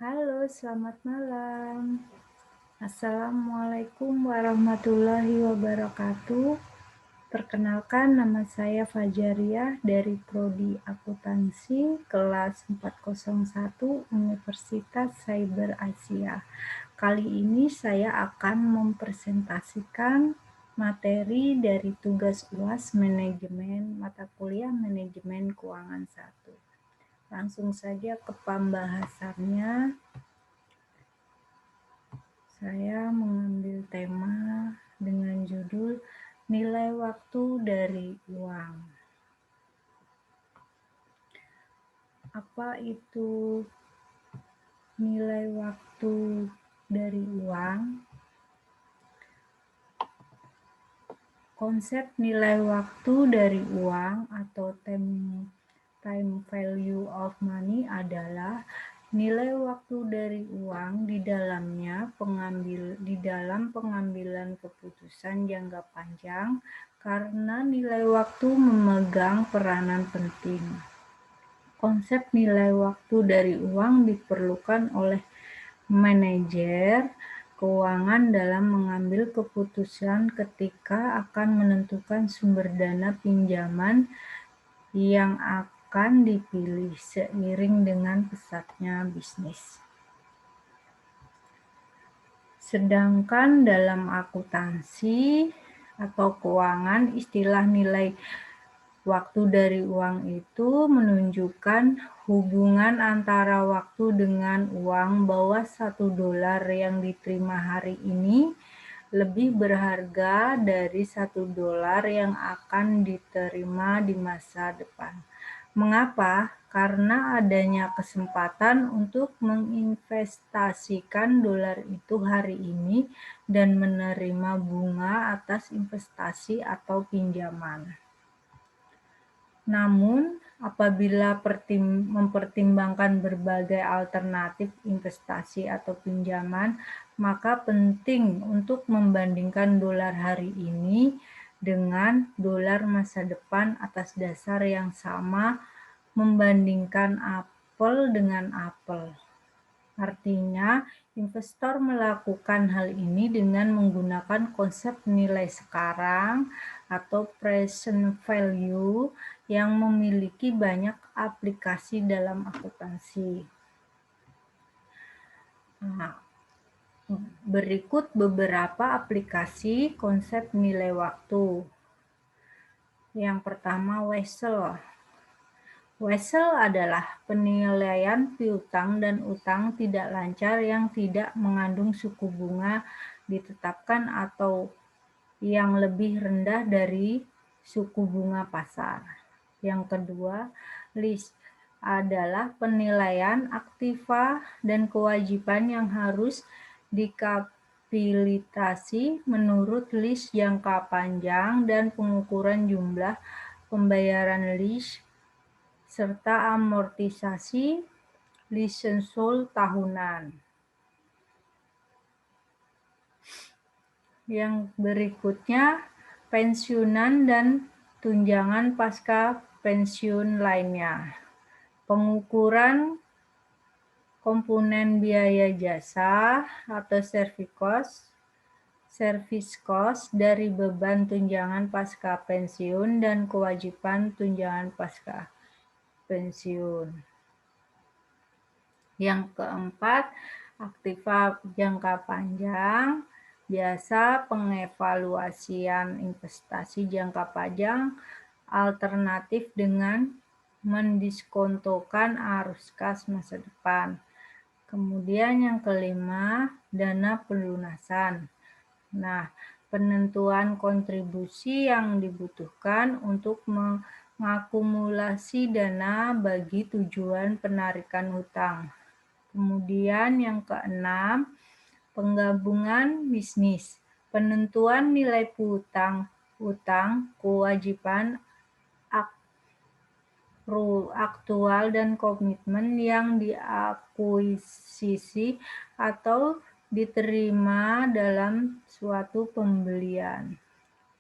Halo, selamat malam. Assalamualaikum warahmatullahi wabarakatuh. Perkenalkan, nama saya Fajaria dari Prodi Akuntansi kelas 401 Universitas Cyber Asia. Kali ini saya akan mempresentasikan materi dari tugas UAS Manajemen Mata Kuliah Manajemen Keuangan 1. Langsung saja ke pembahasannya. Saya mengambil tema dengan judul nilai waktu dari uang. Apa itu nilai waktu dari uang? Konsep nilai waktu dari uang atau time value of money adalah nilai waktu dari uang di dalam pengambilan keputusan jangka panjang karena nilai waktu memegang peranan penting. Konsep nilai waktu dari uang diperlukan oleh manajer keuangan dalam mengambil keputusan ketika akan menentukan sumber dana pinjaman yang akan dipilih seiring dengan pesatnya bisnis. Sedangkan dalam akuntansi atau keuangan, istilah nilai waktu dari uang itu menunjukkan hubungan antara waktu dengan uang bahwa $1 yang diterima hari ini lebih berharga dari $1 yang akan diterima di masa depan. Mengapa? Karena adanya kesempatan untuk menginvestasikan dolar itu hari ini dan menerima bunga atas investasi atau pinjaman. Namun, apabila mempertimbangkan berbagai alternatif investasi atau pinjaman, maka penting untuk membandingkan dolar hari ini dengan dolar masa depan atas dasar yang sama, membandingkan apel dengan apel. Artinya, investor melakukan hal ini dengan menggunakan konsep nilai sekarang atau present value yang memiliki banyak aplikasi dalam akuntansi. Nah, berikut beberapa aplikasi konsep nilai waktu. Yang pertama, Wessel. Wessel adalah penilaian piutang dan utang tidak lancar yang tidak mengandung suku bunga ditetapkan atau yang lebih rendah dari suku bunga pasar. Yang kedua, list adalah penilaian aktiva dan kewajiban yang harus dikapitalisasi menurut list jangka panjang dan pengukuran jumlah pembayaran list serta amortisasi lisensul tahunan. Yang berikutnya, pensiunan dan tunjangan pasca pensiun lainnya. Pengukuran komponen biaya jasa atau service cost dari beban tunjangan pasca pensiun dan kewajiban tunjangan pasca pensiun. Yang keempat, aktiva jangka panjang, biasa pengevaluasian investasi jangka panjang alternatif dengan mendiskontokan arus kas masa depan. Kemudian yang kelima, dana pelunasan. Nah, penentuan kontribusi yang dibutuhkan untuk mengakumulasi dana bagi tujuan penarikan hutang. Kemudian yang keenam, penggabungan bisnis. Penentuan nilai utang, kewajiban aktual dan komitmen yang diakuisisi atau diterima dalam suatu pembelian.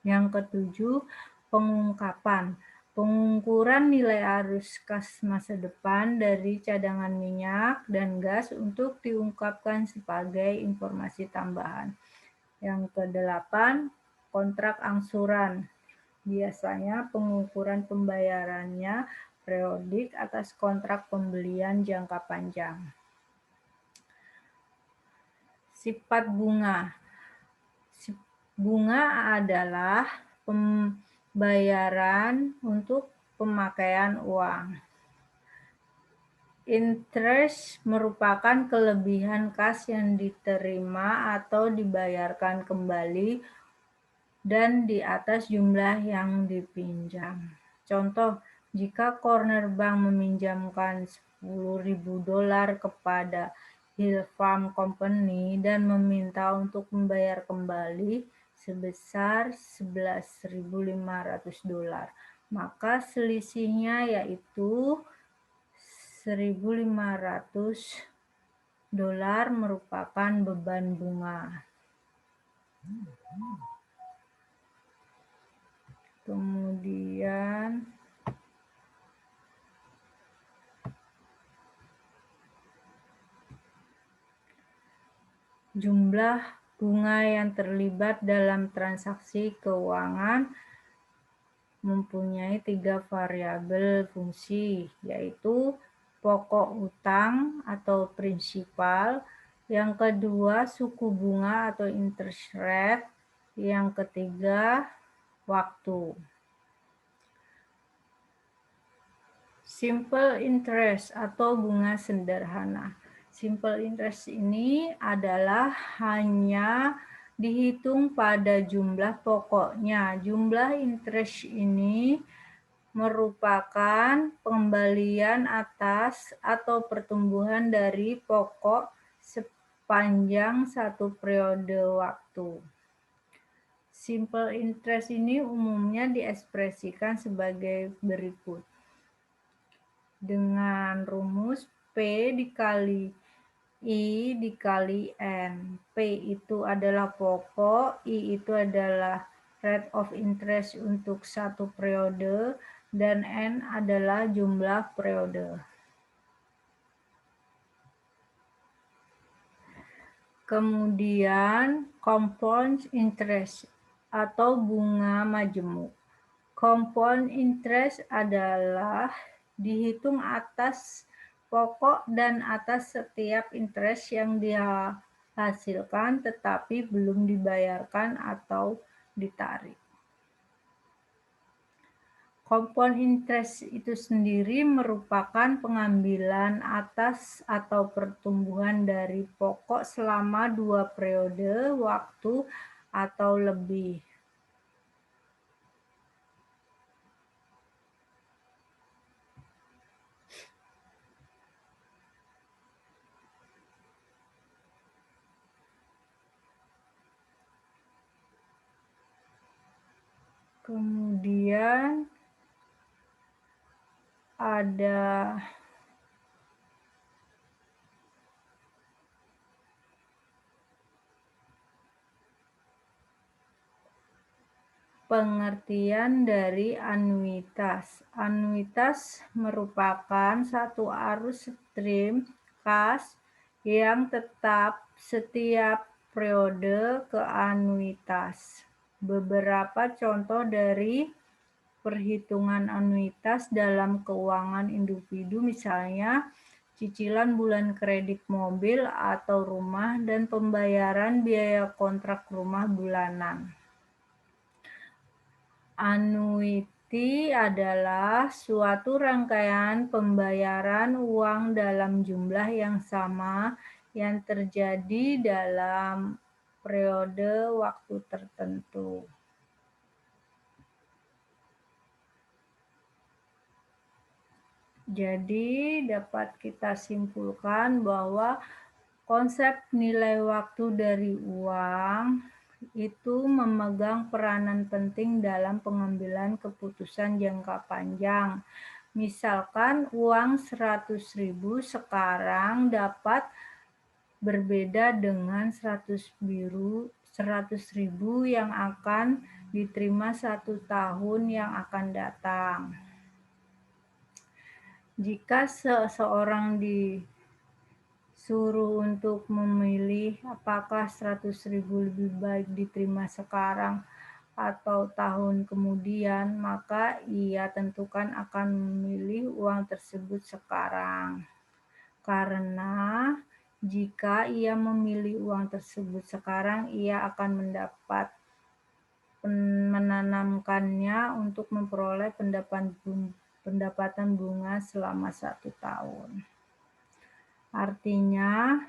Yang ketujuh, pengungkapan. Pengukuran nilai arus kas masa depan dari cadangan minyak dan gas untuk diungkapkan sebagai informasi tambahan. Yang kedelapan, kontrak angsuran. Biasanya pengukuran pembayarannya periodik atas kontrak pembelian jangka panjang. Sifat bunga. Bunga adalah pembayaran untuk pemakaian uang. Interest merupakan kelebihan kas yang diterima atau dibayarkan kembali dan di atas jumlah yang dipinjam. Contoh, jika Corner Bank meminjamkan $10.000 kepada Hill Farm Company dan meminta untuk membayar kembali sebesar $11.500, maka selisihnya yaitu $1.500 merupakan beban bunga. Kemudian jumlah bunga yang terlibat dalam transaksi keuangan mempunyai 3 variabel fungsi, yaitu pokok utang atau prinsipal, yang kedua suku bunga atau interest rate, yang ketiga waktu. Simple interest atau bunga sederhana. Simple interest ini adalah hanya dihitung pada jumlah pokoknya. Jumlah interest ini merupakan pengembalian atas atau pertumbuhan dari pokok sepanjang satu periode waktu. Simple interest ini umumnya diekspresikan sebagai berikut. Dengan rumus P dikali I dikali N. P itu adalah pokok, I itu adalah rate of interest untuk satu periode, dan N adalah jumlah periode. Kemudian compound interest atau bunga majemuk. Compound interest adalah dihitung atas pokok dan atas setiap interest yang dihasilkan tetapi belum dibayarkan atau ditarik. Compound interest itu sendiri merupakan pengambilan atas atau pertumbuhan dari pokok selama 2 periode waktu atau lebih. Kemudian ada pengertian dari anuitas. Anuitas merupakan satu arus stream kas yang tetap setiap periode ke anuitas. Beberapa contoh dari perhitungan anuitas dalam keuangan individu misalnya cicilan bulan kredit mobil atau rumah dan pembayaran biaya kontrak rumah bulanan. Annuity adalah suatu rangkaian pembayaran uang dalam jumlah yang sama yang terjadi dalam periode waktu tertentu. Jadi dapat kita simpulkan bahwa konsep nilai waktu dari uang itu memegang peranan penting dalam pengambilan keputusan jangka panjang. Misalkan uang 100.000 sekarang dapat berbeda dengan 100.000 yang akan diterima 1 tahun yang akan datang. Jika seseorang disuruh untuk memilih apakah 100.000 lebih baik diterima sekarang atau tahun kemudian, maka ia tentukan akan memilih uang tersebut sekarang. Karena jika ia memilih uang tersebut sekarang, ia akan mendapat menanamkannya untuk memperoleh pendapatan bunga selama 1 tahun. Artinya,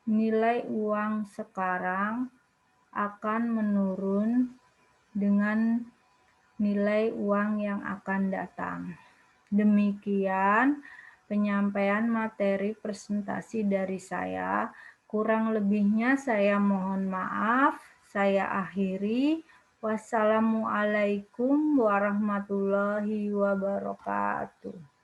nilai uang sekarang akan menurun dengan nilai uang yang akan datang. Demikian penyampaian materi presentasi dari saya. Kurang lebihnya saya mohon maaf. Saya akhiri. Wassalamualaikum warahmatullahi wabarakatuh.